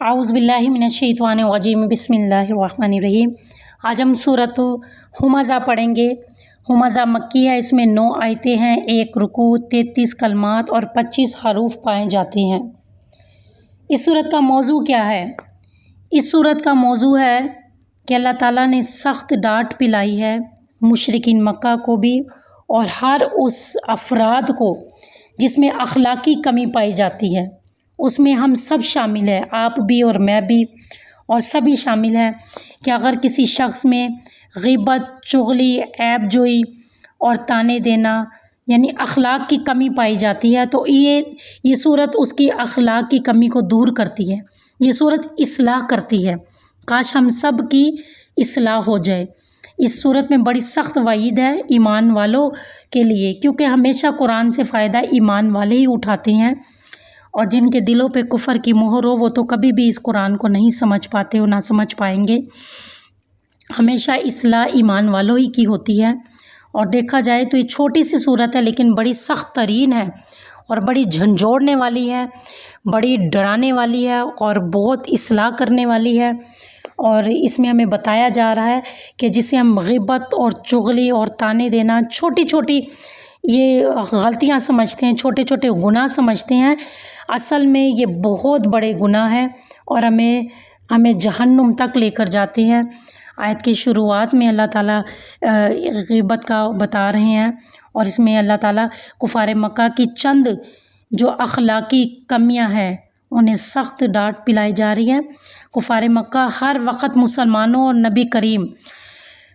اعوذ باللہ من الشیطان الرجیم بسم اللہ الرحمن الرحیم۔ آج ہم سورۃ ہمزہ پڑھیں گے۔ ہمزہ مکی ہے، اس میں 9 آیتیں ہیں، 1 رکوع، 33 کلمات اور 25 حروف پائے جاتے ہیں۔ اس سورت کا موضوع کیا ہے؟ اس سورت کا موضوع ہے کہ اللہ تعالیٰ نے سخت ڈانٹ پلائی ہے مشرکین مکہ کو بھی اور ہر اس افراد کو جس میں اخلاقی کمی پائی جاتی ہے۔ اس میں ہم سب شامل ہیں، آپ بھی اور میں بھی، اور سبھی شامل ہیں کہ اگر کسی شخص میں غیبت، چغلی، عیب جوئی اور طعنے دینا یعنی اخلاق کی کمی پائی جاتی ہے تو یہ صورت اس کی اخلاق کی کمی کو دور کرتی ہے۔ یہ صورت اصلاح کرتی ہے۔ کاش ہم سب کی اصلاح ہو جائے۔ اس صورت میں بڑی سخت وعید ہے ایمان والوں کے لیے، کیونکہ ہمیشہ قرآن سے فائدہ ایمان والے ہی اٹھاتے ہیں، اور جن کے دلوں پہ کفر کی مہر ہو وہ تو کبھی بھی اس قرآن کو نہیں سمجھ پاتے اور نہ سمجھ پائیں گے۔ ہمیشہ اصلاح ایمان والوں ہی کی ہوتی ہے، اور دیکھا جائے تو یہ چھوٹی سی صورت ہے لیکن بڑی سخت ترین ہے اور بڑی جھنجھوڑنے والی ہے، بڑی ڈرانے والی ہے اور بہت اصلاح کرنے والی ہے۔ اور اس میں ہمیں بتایا جا رہا ہے کہ جسے ہم غیبت اور چغلی اور طعنے دینا چھوٹی چھوٹی یہ غلطیاں سمجھتے ہیں، چھوٹے چھوٹے گناہ سمجھتے ہیں، اصل میں یہ بہت بڑے گناہ ہیں اور ہمیں جہنم تک لے کر جاتے ہیں۔ آیت کی شروعات میں اللہ تعالیٰ غیبت کا بتا رہے ہیں، اور اس میں اللہ تعالیٰ کفار مکہ کی چند جو اخلاقی کمیاں ہیں انہیں سخت ڈانٹ پلائی جا رہی ہے۔ کفار مکہ ہر وقت مسلمانوں اور نبی کریم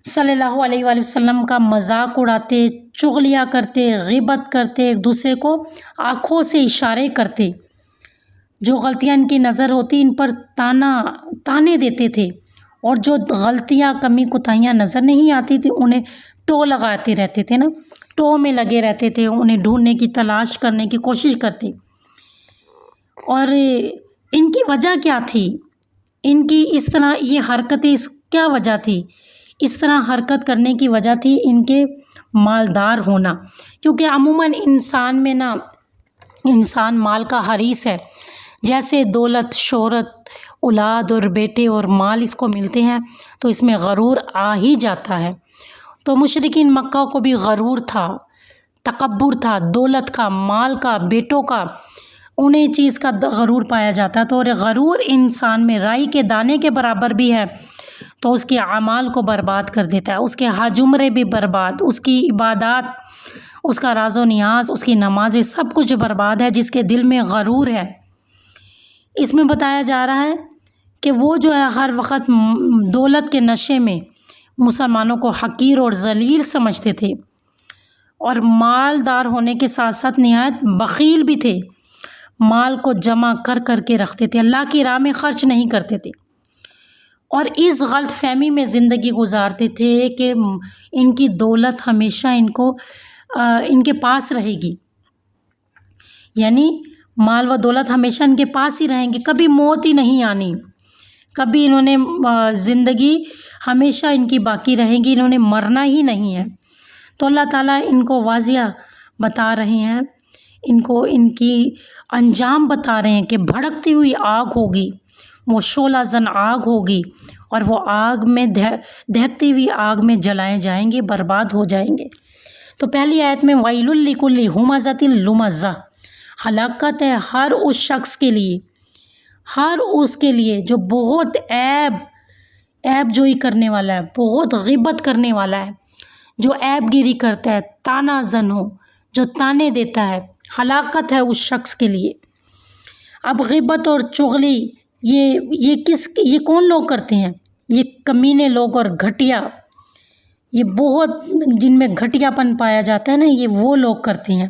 صلی اللہ علیہ وآلہ وسلم کا مذاق اڑاتے، چغلیاں کرتے، غیبت کرتے، ایک دوسرے کو آنکھوں سے اشارے کرتے، جو غلطیاں ان کی نظر ہوتی ان پر طعنے دیتے تھے، اور جو غلطیاں کمی کوتاہیاں نظر نہیں آتی تھی انہیں ٹو لگاتے رہتے تھے نا، ٹو میں لگے رہتے تھے، انہیں ڈھونڈنے کی تلاش کرنے کی کوشش کرتے۔ اور ان کی وجہ کیا تھی؟ ان کی اس طرح یہ حرکتیں کیا وجہ تھی؟ اس طرح حرکت کرنے کی وجہ تھی ان کے مالدار ہونا، کیونکہ عموماً انسان میں نا انسان مال کا حریص ہے۔ جیسے دولت، شہرت، اولاد اور بیٹے اور مال اس کو ملتے ہیں تو اس میں غرور آ ہی جاتا ہے۔ تو مشرکین مکہ کو بھی غرور تھا، تکبر تھا، دولت کا، مال کا، بیٹوں کا، انہیں چیز کا غرور پایا جاتا ہے۔ تو اور غرور انسان میں رائی کے دانے کے برابر بھی ہے، تو اس کے اعمال کو برباد کر دیتا ہے، اس کے حج عمرے بھی برباد، اس کی عبادات، اس کا راز و نیاز، اس کی نمازیں، سب کچھ برباد ہے جس کے دل میں غرور ہے۔ اس میں بتایا جا رہا ہے کہ وہ جو ہے ہر وقت دولت کے نشے میں مسلمانوں کو حقیر اور ذلیل سمجھتے تھے، اور مالدار ہونے کے ساتھ ساتھ نہایت بخیل بھی تھے، مال کو جمع کر کر کے رکھتے تھے، اللہ کی راہ میں خرچ نہیں کرتے تھے، اور اس غلط فہمی میں زندگی گزارتے تھے کہ ان کی دولت ہمیشہ ان کے پاس رہے گی، یعنی مال و دولت ہمیشہ ان کے پاس ہی رہیں گی، کبھی موت ہی نہیں آنی، کبھی انہوں نے زندگی ہمیشہ ان کی باقی رہیں گی، انہوں نے مرنا ہی نہیں ہے۔ تو اللہ تعالیٰ ان کو واضح بتا رہے ہیں، ان کو ان کی انجام بتا رہے ہیں کہ بھڑکتی ہوئی آگ ہوگی، وہ شعلہ زن آگ ہوگی، اور وہ آگ میں دہکتی ہوئی آگ میں جلائے جائیں گے، برباد ہو جائیں گے۔ تو پہلی آیت میں وَيْلٌ لِكُلِّ هُمَزَةٍ لُمَزَّةٍ، ہلاکت ہے ہر اس شخص کے لیے، ہر اس کے لیے جو بہت عیب جوئی کرنے والا ہے، بہت غیبت کرنے والا ہے، جو عیب گیری کرتا ہے، طعنہ زن ہو، جو طعنے دیتا ہے، ہلاکت ہے اس شخص کے لیے۔ اب غیبت اور چغلی یہ کون لوگ کرتے ہیں؟ یہ کمینے لوگ اور گھٹیا، یہ بہت جن میں گھٹیا پن پایا جاتا ہے نا، یہ وہ لوگ کرتے ہیں۔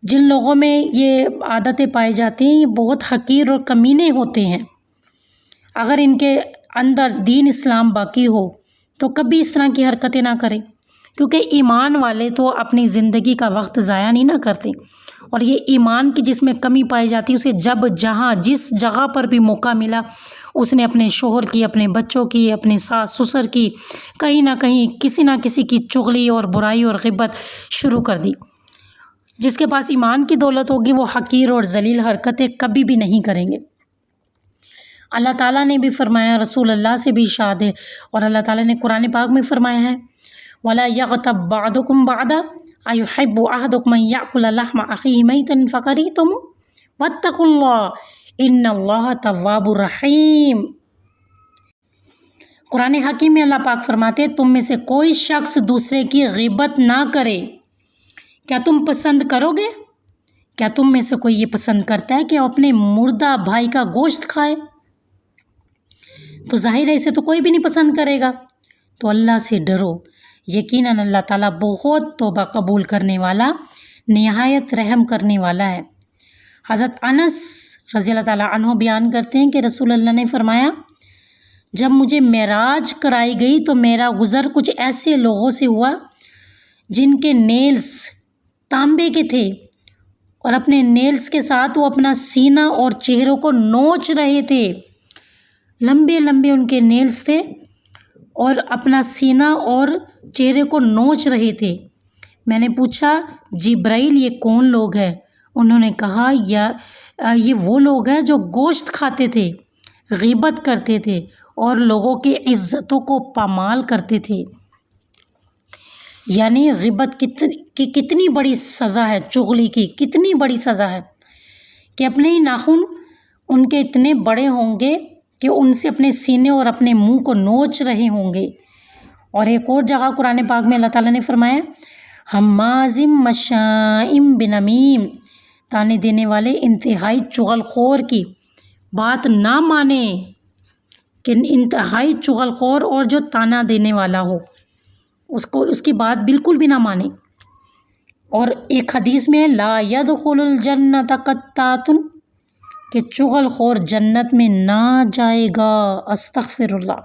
جن لوگوں میں یہ عادتیں پائی جاتی ہیں یہ بہت حقیر اور کمینے ہوتے ہیں۔ اگر ان کے اندر دین اسلام باقی ہو تو کبھی اس طرح کی حرکتیں نہ کریں، کیونکہ ایمان والے تو اپنی زندگی کا وقت ضائع نہیں نہ کرتے، اور یہ ایمان کی جس میں کمی پائی جاتی ہے اسے جب جہاں جس جگہ پر بھی موقع ملا اس نے اپنے شوہر کی، اپنے بچوں کی، اپنے ساس سسر کی، کہیں نہ کہیں کسی نہ کسی کی چغلی اور برائی اور غیبت شروع کر دی۔ جس کے پاس ایمان کی دولت ہوگی وہ حقیر اور ذلیل حرکتیں کبھی بھی نہیں کریں گے۔ اللہ تعالیٰ نے بھی فرمایا، رسول اللہ سے بھی ارشاد ہے، اور اللہ تعالیٰ نے قرآن پاک میں فرمایا ہے وَلَا يَغْتَبْ بَعْضُكُمْ بَعْضًا أَيُحِبُّ أَحَدُكُمْ أَن يَأْكُلَ لَحْمَ أَخِيهِ مَيْتًا فَكَرِهْتُمُوهُ وَاتَّقُوا اللَّهَ إِنَّ اللَّهَ تَوَّابٌ رَحِيمٌ۔ قرآن حکیم میں اللہ پاک فرماتے تم میں سے کوئی شخص دوسرے کی غیبت نہ کرے۔ کیا تم پسند کرو گے؟ کیا تم میں سے کوئی یہ پسند کرتا ہے کہ وہ اپنے مردہ بھائی کا گوشت کھائے؟ تو ظاہر ہے اسے تو کوئی بھی نہیں پسند کرے گا۔ تو اللہ سے ڈرو، یقیناً اللہ تعالیٰ بہت توبہ قبول کرنے والا، نہایت رحم کرنے والا ہے۔ حضرت انس رضی اللہ تعالیٰ عنہ بیان کرتے ہیں کہ رسول اللہ نے فرمایا جب مجھے معراج کرائی گئی تو میرا گزر کچھ ایسے لوگوں سے ہوا جن کے نیلز تانبے کے تھے، اور اپنے نیلز کے ساتھ وہ اپنا سینہ اور چہروں کو نوچ رہے تھے۔ لمبے لمبے ان کے نیلز تھے اور اپنا سینہ اور چہرے کو نوچ رہے تھے۔ میں نے پوچھا جبرائیل یہ کون لوگ ہیں؟ انہوں نے کہا یہ وہ لوگ ہیں جو گوشت کھاتے تھے، غیبت کرتے تھے اور لوگوں کی عزتوں کو پامال کرتے تھے۔ یعنی غیبت کی کتنی بڑی سزا ہے، چغلی کی کتنی بڑی سزا ہے کہ اپنے ہی ناخن ان کے اتنے بڑے ہوں گے کہ ان سے اپنے سینے اور اپنے منہ کو نوچ رہے ہوں گے۔ اور ایک اور جگہ قرآن پاک میں اللہ تعالیٰ نے فرمایا ہمازم مشائم بنمیم، تانے دینے والے انتہائی چغل خور کی بات نہ مانے، کہ انتہائی چغل خور اور جو تانا دینے والا ہو اس کی بات بالکل بھی نہ مانے۔ اور ایک حدیث میں لا يدخل الجنت قطات، کہ چغل خور جنت میں نہ جائے گا، استغفر اللہ۔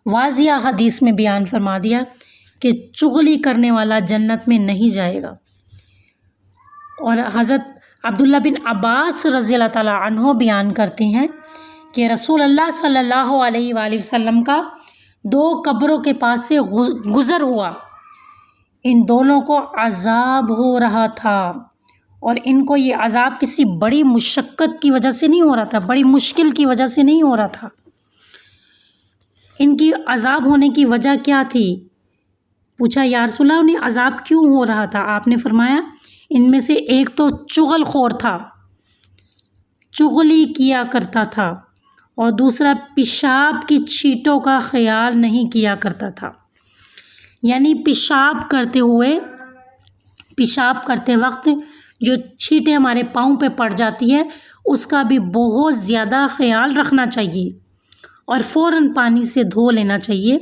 واضح حدیث میں بیان فرما دیا کہ چغلی کرنے والا جنت میں نہیں جائے گا۔ اور حضرت عبداللہ بن عباس رضی اللہ تعالیٰ عنہ بیان کرتے ہیں کہ رسول اللہ صلی اللہ علیہ وآلہ وسلم کا 2 قبروں کے پاس سے گزر ہوا، ان دونوں کو عذاب ہو رہا تھا، اور ان کو یہ عذاب کسی بڑی مشقت کی وجہ سے نہیں ہو رہا تھا، بڑی مشکل کی وجہ سے نہیں ہو رہا تھا۔ ان کی عذاب ہونے کی وجہ کیا تھی؟ پوچھا یا رسول اللہ انہیں عذاب کیوں ہو رہا تھا؟ آپ نے فرمایا ان میں سے ایک تو چغل خور تھا، چغلی کیا کرتا تھا، اور دوسرا پیشاب کی چھینٹوں کا خیال نہیں کیا کرتا تھا۔ یعنی پیشاب کرتے وقت جو چھینٹیں ہمارے پاؤں پہ پڑ جاتی ہے اس کا بھی بہت زیادہ خیال رکھنا چاہیے، اور فوراً پانی سے دھو لینا چاہیے۔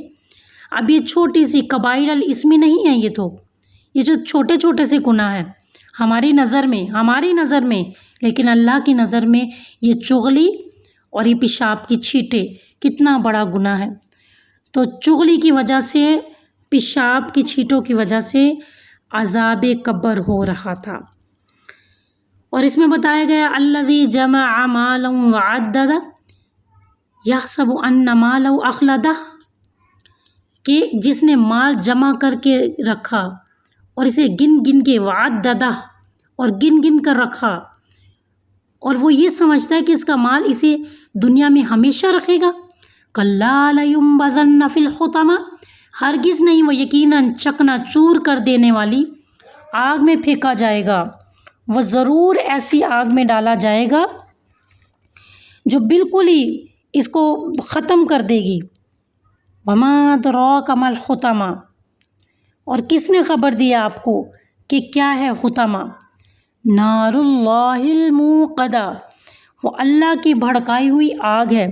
اب یہ چھوٹی سی کبائر الاسم نہیں ہے، یہ جو چھوٹے چھوٹے سے گناہ ہیں ہماری نظر میں، لیکن اللہ کی نظر میں یہ چغلی اور یہ پیشاب کی چھینٹیں کتنا بڑا گناہ ہے۔ تو چغلی کی وجہ سے، پیشاب کی چھینٹوں کی وجہ سے عذاب قبر ہو رہا تھا۔ اور اس میں بتایا گیا الذی جمع مالا وعددہ یحسب ان مالہ اخلدہ، کہ جس نے مال جمع کر کے رکھا اور اسے گن گن کے، وعددہ اور گن گن کر رکھا، اور وہ یہ سمجھتا ہے کہ اس کا مال اسے دنیا میں ہمیشہ رکھے گا۔ کلا لینبذن فی الحطمہ، ہرگز نہیں، وہ یقیناً چکنا چور کر دینے والی آگ میں پھینکا جائے گا، وہ ضرور ایسی آگ میں ڈالا جائے گا جو بالکل ہی اس کو ختم کر دے گی۔ وما ادراک ما الحطمہ، اور کس نے خبر دیا آپ کو کہ کیا ہے حطمہ؟ نار اللہ الموقدہ، وہ اللہ کی بھڑکائی ہوئی آگ ہے،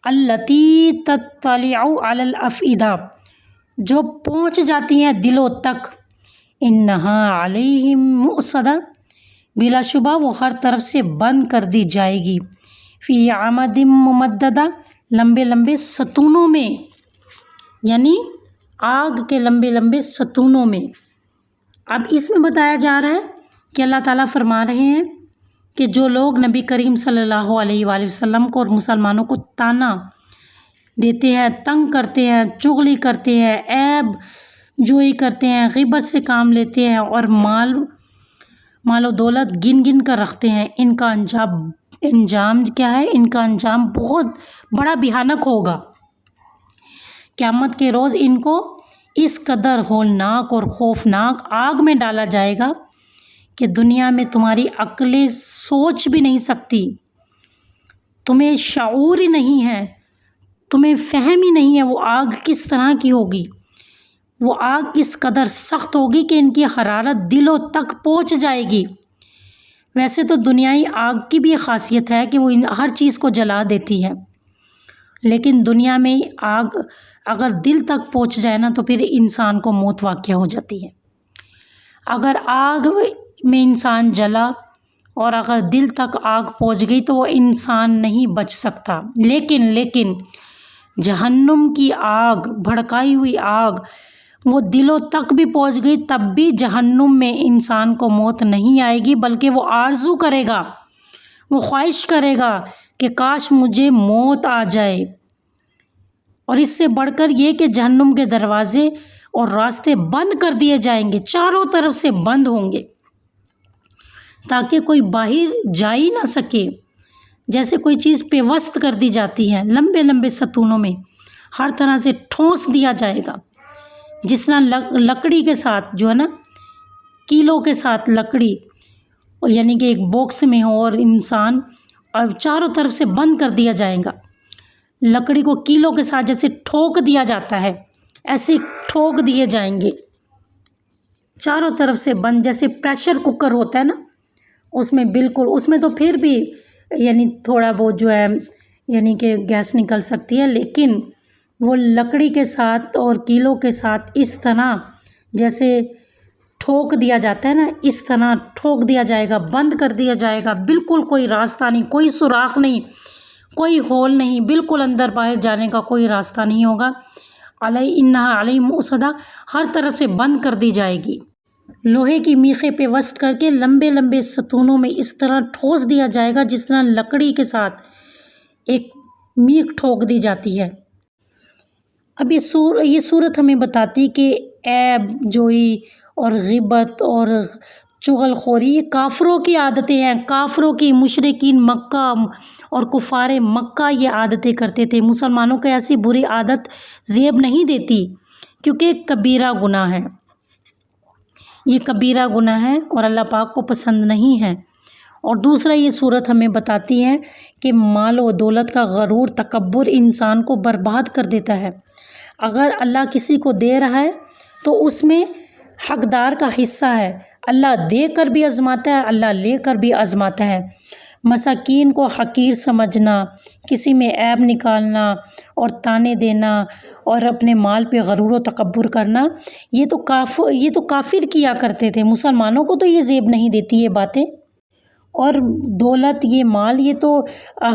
التی تطلع علی الافئدہ، جو پہنچ جاتی ہیں دلوں تک، انہا علیہم مؤصدہ، بلا شبہ وہ ہر طرف سے بند کر دی جائے گی، فی عمد ممددہ، لمبے لمبے ستونوں میں، یعنی آگ کے لمبے لمبے ستونوں میں۔ اب اس میں بتایا جا رہا ہے کہ اللہ تعالیٰ فرما رہے ہیں کہ جو لوگ نبی کریم صلی اللہ علیہ وآلہ وسلم کو اور مسلمانوں کو طعنہ دیتے ہیں، تنگ کرتے ہیں، چغلی کرتے ہیں، عیب جوئی کرتے ہیں، غیبت سے کام لیتے ہیں، اور مال و دولت گن گن کر رکھتے ہیں، ان کا انجام کیا ہے، ان کا انجام بہت بڑا بھیانک ہوگا۔ قیامت کے روز ان کو اس قدر ہولناک اور خوفناک آگ میں ڈالا جائے گا کہ دنیا میں تمہاری عقلیں سوچ بھی نہیں سکتی، تمہیں شعور ہی نہیں ہے، تمہیں فہم ہی نہیں ہے وہ آگ کس طرح کی ہوگی۔ وہ آگ اس قدر سخت ہوگی کہ ان کی حرارت دلوں تک پہنچ جائے گی۔ ویسے تو دنیائی آگ کی بھی خاصیت ہے کہ وہ ہر چیز کو جلا دیتی ہے، لیکن دنیا میں آگ اگر دل تک پہنچ جائے نا تو پھر انسان کو موت واقع ہو جاتی ہے۔ اگر آگ میں انسان جلا اور اگر دل تک آگ پہنچ گئی تو وہ انسان نہیں بچ سکتا۔ لیکن جہنم کی آگ، بھڑکائی ہوئی آگ، وہ دلوں تک بھی پہنچ گئی تب بھی جہنم میں انسان کو موت نہیں آئے گی، بلکہ وہ آرزو کرے گا، وہ خواہش کرے گا کہ کاش مجھے موت آ جائے۔ اور اس سے بڑھ کر یہ کہ جہنم کے دروازے اور راستے بند کر دیے جائیں گے، چاروں طرف سے بند ہوں گے تاکہ کوئی باہر جا ہی نہ سکے۔ جیسے کوئی چیز پیوست کر دی جاتی ہے، لمبے لمبے ستونوں میں ہر طرح سے ٹھونس دیا جائے گا، جس طرح لکڑی کے ساتھ جو ہے نا، کیلوں کے ساتھ لکڑی یعنی کہ ایک باکس میں ہو اور انسان اور چاروں طرف سے بند کر دیا جائے گا۔ لکڑی کو کیلوں کے ساتھ جیسے ٹھوک دیا جاتا ہے، ایسے ٹھوک دیے جائیں گے، چاروں طرف سے بند، جیسے پریشر کوکر ہوتا ہے نا، اس میں بالکل، اس میں تو پھر بھی یعنی تھوڑا بہت جو ہے یعنی کہ گیس نکل سکتی ہے، لیکن وہ لکڑی کے ساتھ اور کیلوں کے ساتھ اس طرح جیسے ٹھوک دیا جاتا ہے نا، اس طرح ٹھوک دیا جائے گا، بند کر دیا جائے گا، بالکل کوئی راستہ نہیں، کوئی سوراخ نہیں، کوئی ہول نہیں، بالکل اندر باہر جانے کا کوئی راستہ نہیں ہوگا۔ انہا علیہم مؤصدہ، ہر طرف سے بند کر دی جائے گی۔ لوہے کی میخیں پیوست کر کے لمبے لمبے ستونوں میں اس طرح ٹھوس دیا جائے گا جس طرح لکڑی کے ساتھ ایک میخ ٹھوک دی جاتی ہے۔ اب یہ صورت ہمیں بتاتی کہ عیب جوئی اور غیبت اور چغل خوری یہ کافروں کی عادتیں ہیں، کافروں کی، مشرکین مکہ اور کفار مکہ یہ عادتیں کرتے تھے۔ مسلمانوں کو ایسی بری عادت زیب نہیں دیتی کیونکہ کبیرہ گناہ ہے، یہ کبیرہ گناہ ہے اور اللہ پاک کو پسند نہیں ہے۔ اور دوسرا یہ صورت ہمیں بتاتی ہے کہ مال و دولت کا غرور، تکبر انسان کو برباد کر دیتا ہے۔ اگر اللہ کسی کو دے رہا ہے تو اس میں حقدار کا حصہ ہے، اللہ دے کر بھی آزماتا ہے، اللہ لے کر بھی آزماتا ہے۔ مساکین کو حقیر سمجھنا، کسی میں عیب نکالنا اور تانے دینا اور اپنے مال پہ غرور و تکبر کرنا، یہ تو کافر کیا کرتے تھے۔ مسلمانوں کو تو یہ زیب نہیں دیتی یہ باتیں۔ اور دولت، یہ مال، یہ تو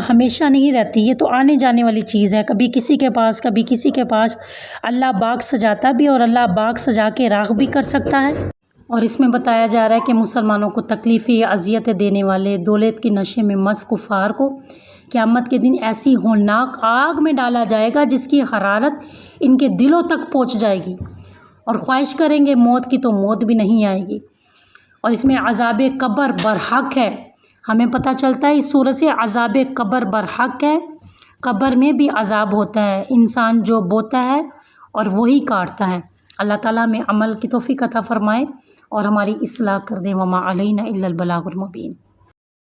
ہمیشہ نہیں رہتی، یہ تو آنے جانے والی چیز ہے، کبھی کسی کے پاس کبھی کسی کے پاس۔ اللہ باغ سجاتا بھی اور اللہ باغ سجا کے راغ بھی کر سکتا ہے۔ اور اس میں بتایا جا رہا ہے کہ مسلمانوں کو تکلیفیں، اذیتیں دینے والے، دولت کے نشے میں مست کفار کو قیامت کے دن ایسی ہولناک آگ میں ڈالا جائے گا جس کی حرارت ان کے دلوں تک پہنچ جائے گی، اور خواہش کریں گے موت کی تو موت بھی نہیں آئے گی۔ اور اس میں عذاب قبر برحق ہے، ہمیں پتہ چلتا ہے اس صورت سے عذاب قبر برحق ہے۔ قبر میں بھی عذاب ہوتا ہے، انسان جو بوتا ہے اور وہی کاٹتا ہے۔ اللہ تعالیٰ ہمیں عمل کی توفیق عطا فرمائے اور ہماری اصلاح کر دے۔ وما علینا الا البلاغ المبین۔